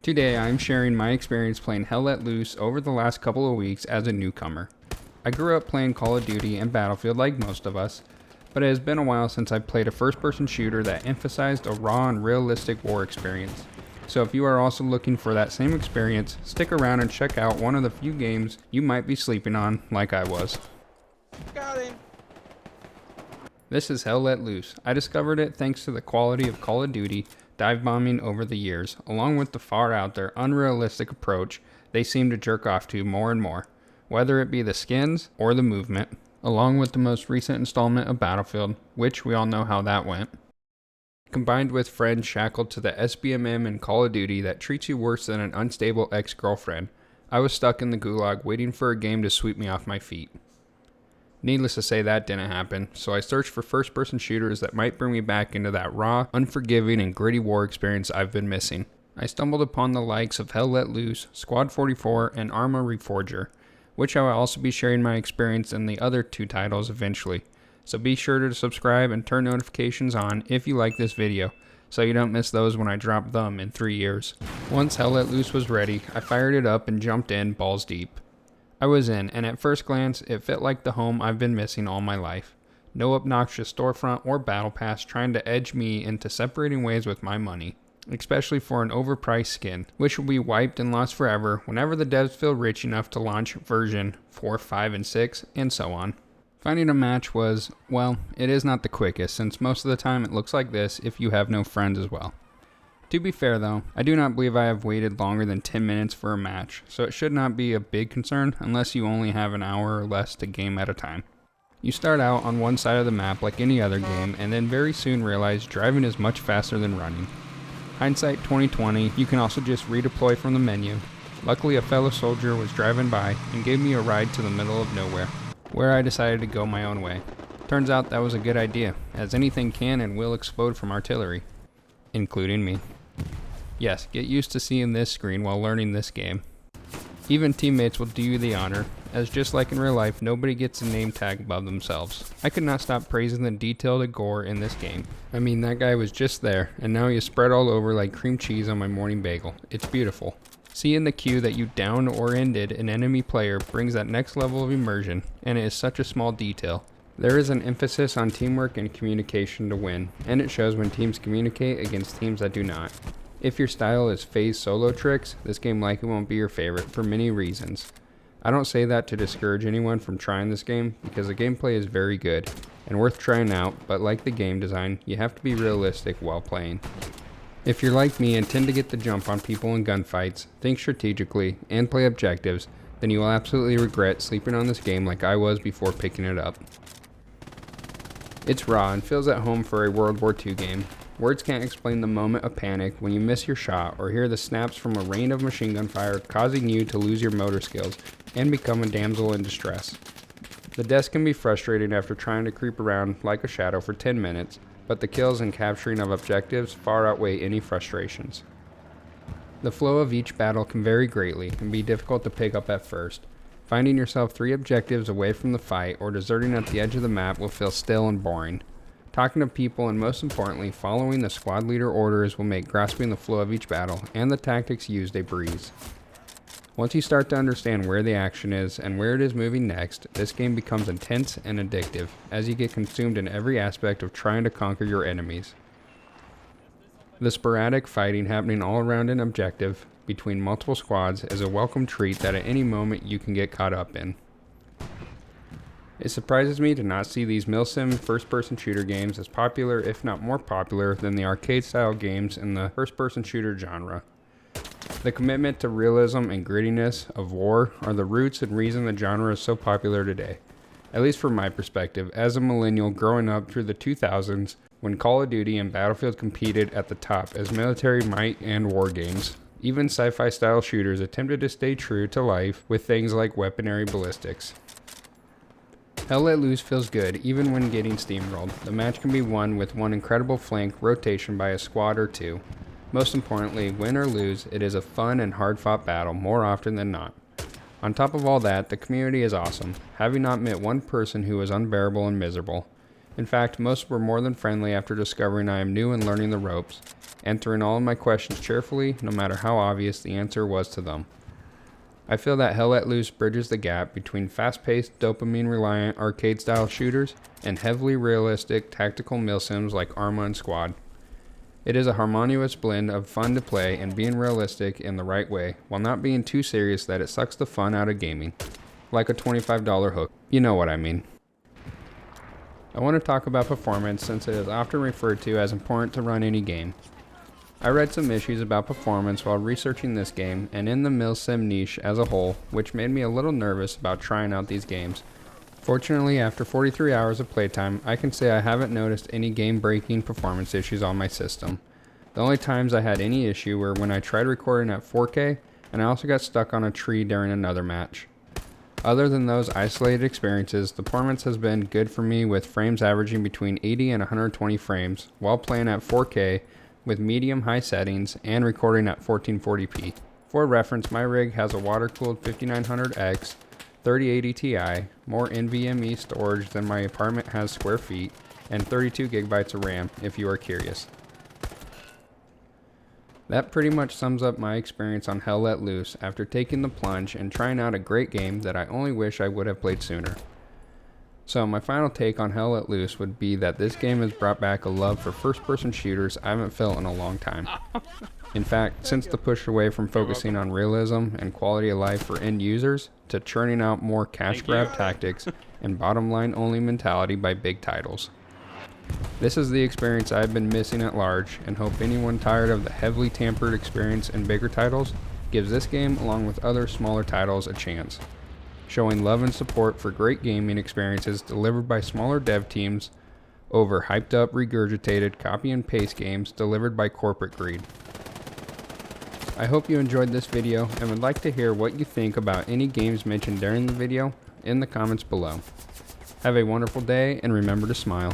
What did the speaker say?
Today I am sharing my experience playing Hell Let Loose over the last couple of weeks as a newcomer. I grew up playing Call of Duty and Battlefield like most of us, but it has been a while since I played a first-person shooter that emphasized a raw and realistic war experience. So if you are also looking for that same experience, stick around and check out one of the few games you might be sleeping on like I was. Got him! This is Hell Let Loose. I discovered it thanks to the quality of Call of Duty dive bombing over the years, along with the far out there unrealistic approach they seem to jerk off to more and more, whether it be the skins or the movement, along with the most recent installment of Battlefield, which we all know how that went. Combined with friends shackled to the SBMM in Call of Duty that treats you worse than an unstable ex-girlfriend, I was stuck in the gulag waiting for a game to sweep me off my feet. Needless to say, that didn't happen, so I searched for first-person shooters that might bring me back into that raw, unforgiving, and gritty war experience I've been missing. I stumbled upon the likes of Hell Let Loose, Squad 44, and Arma Reforger, which I will also be sharing my experience in the other two titles eventually. So be sure to subscribe and turn notifications on if you like this video, so you don't miss those when I drop them in 3 years. Once Hell Let Loose was ready, I fired it up and jumped in balls deep. I was in, and at first glance, it fit like the home I've been missing all my life. No obnoxious storefront or battle pass trying to edge me into separating ways with my money, especially for an overpriced skin, which will be wiped and lost forever whenever the devs feel rich enough to launch version 4, 5, and 6, and so on. Finding a match was, well, it is not the quickest, since most of the time it looks like this if you have no friends as well. To be fair though, I do not believe I have waited longer than 10 minutes for a match, so it should not be a big concern unless you only have an hour or less to game at a time. You start out on one side of the map like any other game, and then very soon realize driving is much faster than running. Hindsight 2020, you can also just redeploy from the menu. Luckily a fellow soldier was driving by and gave me a ride to the middle of nowhere, where I decided to go my own way. Turns out that was a good idea, as anything can and will explode from artillery, including me. Yes, get used to seeing this screen while learning this game. Even teammates will do you the honor, as just like in real life, nobody gets a name tag above themselves. I could not stop praising the detailed gore in this game. I mean, that guy was just there, and now he is spread all over like cream cheese on my morning bagel. It's beautiful. Seeing the queue that you downed or ended an enemy player brings that next level of immersion, and it is such a small detail. There is an emphasis on teamwork and communication to win, and it shows when teams communicate against teams that do not. If your style is phase solo tricks, this game likely won't be your favorite for many reasons. I don't say that to discourage anyone from trying this game, because the gameplay is very good and worth trying out, but like the game design, you have to be realistic while playing. If you're like me and tend to get the jump on people in gunfights, think strategically, and play objectives, then you will absolutely regret sleeping on this game like I was before picking it up. It's raw and feels at home for a World War II game. Words can't explain the moment of panic when you miss your shot or hear the snaps from a rain of machine gun fire causing you to lose your motor skills and become a damsel in distress. The deaths can be frustrating after trying to creep around like a shadow for 10 minutes, but the kills and capturing of objectives far outweigh any frustrations. The flow of each battle can vary greatly and be difficult to pick up at first. Finding yourself 3 objectives away from the fight or deserting at the edge of the map will feel still and boring. Talking to people and most importantly, following the squad leader orders will make grasping the flow of each battle and the tactics used a breeze. Once you start to understand where the action is and where it is moving next, this game becomes intense and addictive as you get consumed in every aspect of trying to conquer your enemies. The sporadic fighting happening all around an objective between multiple squads is a welcome treat that at any moment you can get caught up in. It surprises me to not see these milsim first-person shooter games as popular, if not more popular, than the arcade-style games in the first-person shooter genre. The commitment to realism and grittiness of war are the roots and reason the genre is so popular today. At least from my perspective, as a millennial growing up through the 2000s, when Call of Duty and Battlefield competed at the top as military might and war games. Even sci-fi style shooters attempted to stay true to life with things like weaponry ballistics. Hell Let Loose feels good even when getting steamrolled. The match can be won with one incredible flank rotation by a squad or two. Most importantly, win or lose, it is a fun and hard-fought battle more often than not. On top of all that, the community is awesome, having not met one person who was unbearable and miserable. In fact, most were more than friendly after discovering I am new and learning the ropes, answering all of my questions cheerfully, no matter how obvious the answer was to them. I feel that Hell Let Loose bridges the gap between fast-paced, dopamine-reliant arcade-style shooters and heavily realistic tactical milsims like Arma and Squad. It is a harmonious blend of fun to play and being realistic in the right way, while not being too serious that it sucks the fun out of gaming. Like a $25 hook. You know what I mean. I want to talk about performance since it is often referred to as important to run any game. I read some issues about performance while researching this game and in the milsim niche as a whole, which made me a little nervous about trying out these games. Fortunately, after 43 hours of playtime, I can say I haven't noticed any game-breaking performance issues on my system. The only times I had any issue were when I tried recording at 4K, and I also got stuck on a tree during another match. Other than those isolated experiences, the performance has been good for me with frames averaging between 80 and 120 frames while playing at 4K with medium-high settings and recording at 1440p. For reference, my rig has a water-cooled 5900X, 3080 Ti, more NVMe storage than my apartment has square feet, and 32 gigabytes of RAM if you are curious. That pretty much sums up my experience on Hell Let Loose after taking the plunge and trying out a great game that I only wish I would have played sooner. So my final take on Hell Let Loose would be that this game has brought back a love for first-person shooters I haven't felt in a long time. In fact, since the push away from focusing on realism and quality of life for end users to churning out more cash grab tactics and bottom line only mentality by big titles. This is the experience I've been missing at large, and hope anyone tired of the heavily tampered experience in bigger titles gives this game along with other smaller titles a chance, showing love and support for great gaming experiences delivered by smaller dev teams over hyped up regurgitated copy and paste games delivered by corporate greed. I hope you enjoyed this video and would like to hear what you think about any games mentioned during the video in the comments below. Have a wonderful day and remember to smile.